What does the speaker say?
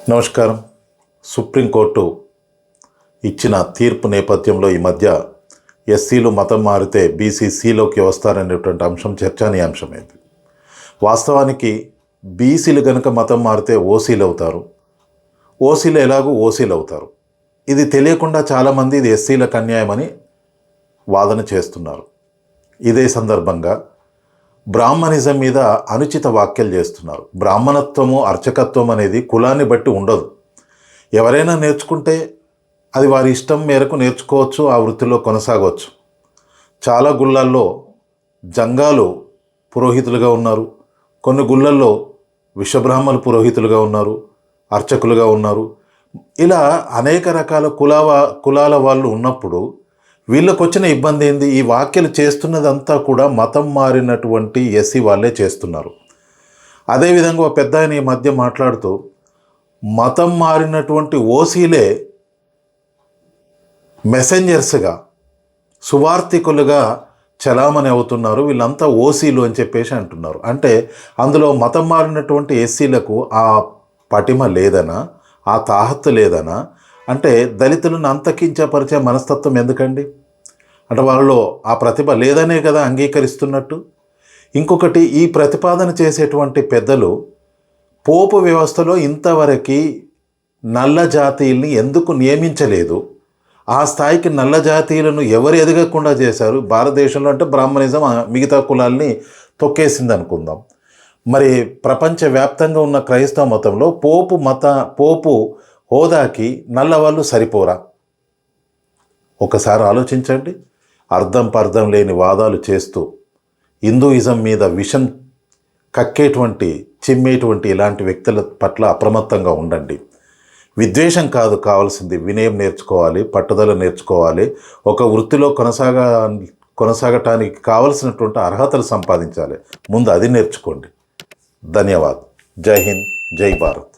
నమస్కారం. సుప్రీంకోర్టు ఇచ్చిన తీర్పు నేపథ్యంలో ఈ మధ్య ఎస్సీలు మతం మారితే బీసీసీలోకి వస్తారనేటువంటి అంశం చర్చనీయాంశమైంది. వాస్తవానికి బీసీలు కనుక మతం మారితే ఓసీలు అవుతారు, ఓసీలు ఎలాగూ ఓసీలు అవుతారు. ఇది తెలియకుండా చాలామంది ఇది ఎస్సీలకు అన్యాయమని వాదన చేస్తున్నారు. ఇదే సందర్భంగా బ్రాహ్మణిజం మీద అనుచిత వ్యాఖ్యలు చేస్తున్నారు. బ్రాహ్మణత్వము అర్చకత్వం అనేది కులాన్ని బట్టి ఉండదు. ఎవరైనా నేర్చుకుంటే అది వారి ఇష్టం మేరకు నేర్చుకోవచ్చు, ఆ వృత్తిలో కొనసాగవచ్చు. చాలా గుళ్ళల్లో జంగాలు పురోహితులుగా ఉన్నారు, కొన్ని గుళ్ళల్లో విశ్వబ్రాహ్మణులు పురోహితులుగా ఉన్నారు, అర్చకులుగా ఉన్నారు. ఇలా అనేక రకాల కులాల వాళ్ళు ఉన్నప్పుడు వీళ్ళకు వచ్చిన ఇబ్బంది ఏంది? ఈ వ్యాఖ్యలు చేస్తున్నదంతా కూడా మతం మారినటువంటి ఎస్సీ వాళ్ళే చేస్తున్నారు. అదేవిధంగా ఒక పెద్ద ఆయన ఈ మధ్య మాట్లాడుతూ మతం మారినటువంటి ఓసీలే మెసెంజర్స్గా సువార్థికులుగా చలామణి అవుతున్నారు, వీళ్ళంతా ఓసీలు అని చెప్పేసి అంటున్నారు. అంటే అందులో మతం మారినటువంటి ఎస్సీలకు ఆ పటిమ లేదనా, ఆ తాహత్తు లేదనా? అంటే దళితులను అంతకించపరిచే మనస్తత్వం ఎందుకండి? అంటే వాళ్ళలో ఆ ప్రతిభ లేదనే కదా అంగీకరిస్తున్నట్టు. ఇంకొకటి, ఈ ప్రతిపాదన చేసేటువంటి పెద్దలు పోపు వ్యవస్థలో ఇంతవరకు నల్ల జాతీయుల్ని ఎందుకు నియమించలేదు? ఆ స్థాయికి నల్ల జాతీయులను ఎవరు ఎదగకుండా చేశారు? భారతదేశంలో అంటే బ్రాహ్మణిజం మిగతా కులాల్ని తొక్కేసింది అనుకుందాం. మరి ప్రపంచవ్యాప్తంగా ఉన్న క్రైస్తవ మతంలో పోపు హోదాకి నల్లవాళ్ళు సరిపోరా? ఒకసారి ఆలోచించండి. అర్థం పర్థం లేని వాదాలు చేస్తూ హిందూయిజం మీద విషం చిమ్మేటువంటి ఇలాంటి వ్యక్తుల పట్ల అప్రమత్తంగా ఉండండి. విద్వేషం కాదు కావాల్సింది, వినయం నేర్చుకోవాలి, పట్టుదల నేర్చుకోవాలి. ఒక వృత్తిలో కొనసాగటానికి కావలసినటువంటి అర్హతలు సంపాదించాలి. ముందు అది నేర్చుకోండి. ధన్యవాద్. జై హింద్, జై భారత్.